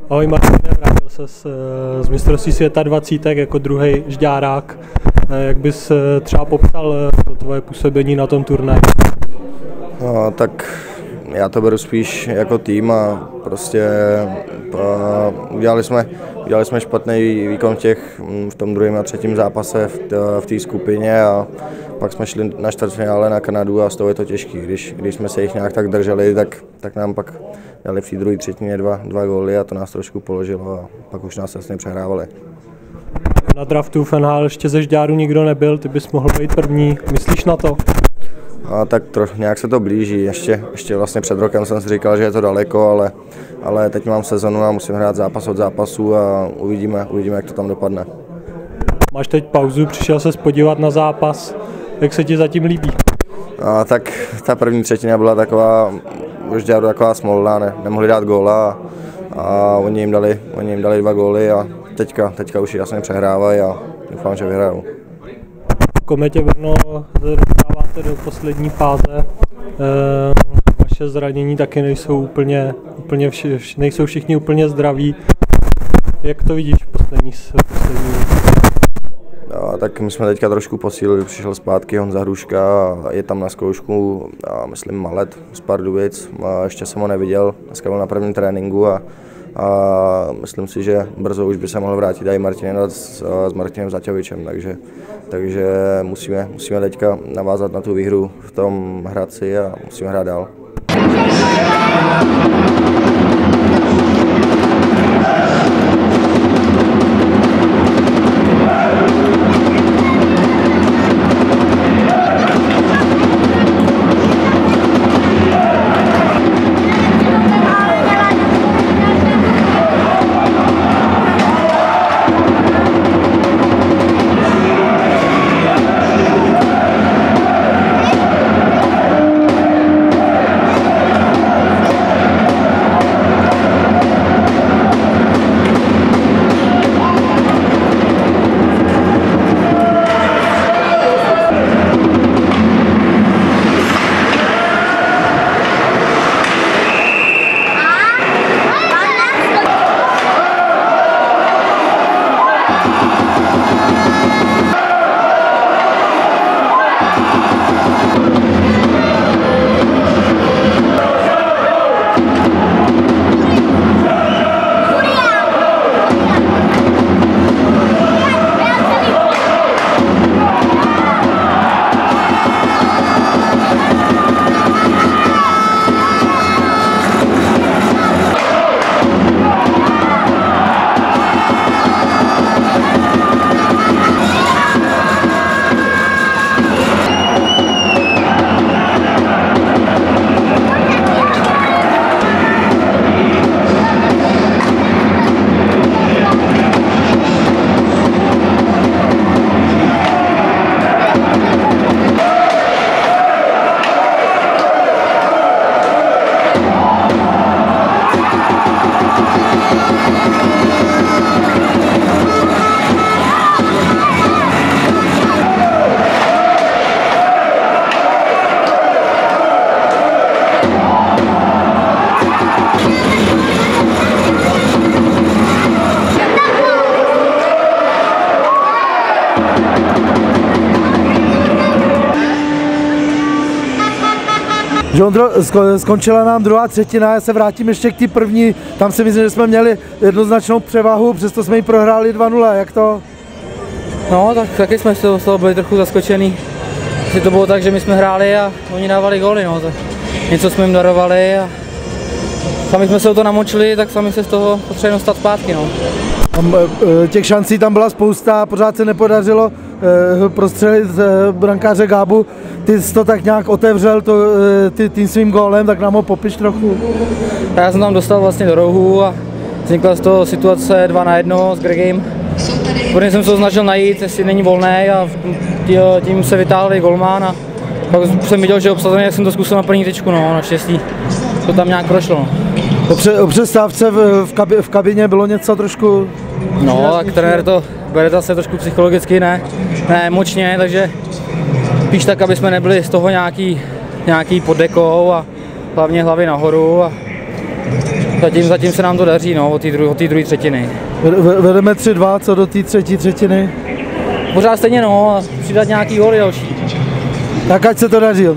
Ahoj Martine, vrátil ses z mistrovství světa 20 jako druhý žďárák. Jak bys třeba popsal to tvoje působení na tom turnaji? No, tak já to beru spíš jako tým a prostě udělali jsme špatný výkon v tom druhém a třetím zápase v té skupině a pak jsme šli na čtvrtfinále na Kanadu a z toho je to těžký. Když jsme se jich nějak tak drželi, tak nám pak dali v té druhé třetině dva góly a to nás trošku položilo a pak už nás vlastně přehrávali. Na draftu v NHL ještě ze žďáru nikdo nebyl, ty bys mohl být první, myslíš na to? A tak nějak se to blíží, ještě vlastně před rokem jsem si říkal, že je to daleko, ale teď mám sezonu a musím hrát zápas od zápasu a uvidíme, jak to tam dopadne. Máš teď pauzu, přišel ses podívat na zápas, jak se ti zatím líbí? A tak ta první třetina byla taková, už dělali taková smolná, nemohli dát góla a oni jim dali 2 góly a teďka už jasně přehrávají a doufám, že vyhrajou. Kometě Brno dostáváte do poslední fáze. Vaše zranění taky nejsou všichni úplně zdraví. Jak to vidíš poslední? No, tak my jsme teďka trošku posílili, přišel zpátky Honza Hruška, je tam na zkoušku, myslím Malet z Pardubic, ještě jsem ho neviděl, dneska byl na prvním tréninku a myslím si, že brzo už by se mohl vrátit i Martin s Martinem Zaťovičem, takže musíme teďka navázat na tu výhru v tom Hradci a musíme hrát dál. Ondro, skončila nám druhá třetina, já se vrátím ještě k té první, tam si myslím, že jsme měli jednoznačnou převahu, přesto jsme ji prohráli 2-0, jak to? No, tak taky jsme z toho byli trochu zaskočený. Asi to bylo tak, že my jsme hráli a oni dávali góly, no, tak něco jsme jim darovali a sami jsme se o to namočili, tak sami se z toho potřebujeme dostat zpátky, no. Těch šancí tam byla spousta, pořád se nepodařilo prostřelit brankáře Gábu. Ty jsi to tak nějak otevřel tím svým gólem, tak nám ho popiš trochu. Já jsem tam dostal vlastně do rohu a vznikla z toho situace 2 na 1 s Gregem. Prvně jsem se ho snažil najít, jestli není volný a tím se vytáhl i golman a pak jsem viděl, že je obsazený, jak jsem to zkusil na první tyčku, no, naštěstí to tam nějak prošlo. O přestávce v kabině bylo něco trošku... No, tak trenér to bere zase trošku psychologicky, ne emočně, takže spíš tak, aby jsme nebyli z toho nějaký pod dekou a hlavně hlavy nahoru a zatím se nám to daří, no, od té druhé třetiny. Vedeme 3-2, co do té třetí třetiny? Pořád stejně, no, a přidat nějaký góly další. Tak ať se to daří.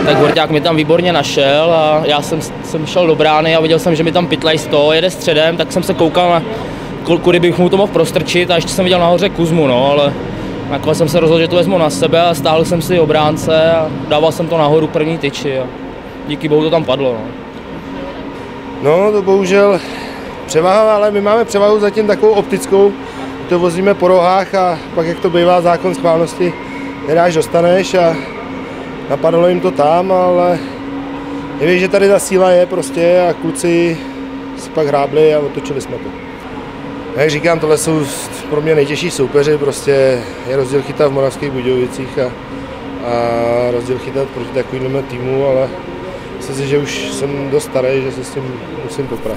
Tak Vorťák mi tam výborně našel a já jsem šel do brány a viděl jsem, že mi tam pytlej 100, jede středem, tak jsem se koukal na kudy bych mu to mohl prostrčit a ještě jsem viděl nahoře Kuzmu, no, ale nakonec jsem se rozhodl, že to vezmu na sebe a stáhl jsem si obránce a dával jsem to nahoru první tyči a díky bohu to tam padlo. No to bohužel převaha, ale my máme převahu zatím takovou optickou, to vozíme po rohách a pak jak to bývá zákon schválnosti, nedáš, dostaneš a napadlo jim to tam, ale nevíš, že tady ta síla je prostě a kluci si pak hrábli a otočili jsme to. Jak říkám, tohle jsou pro mě nejtěžší soupeři, prostě je rozdíl chytat v Moravských Budějovicích a rozdíl chytat proti takovému týmu, ale myslím si, že už jsem dost starý, že se s tím musím poprat.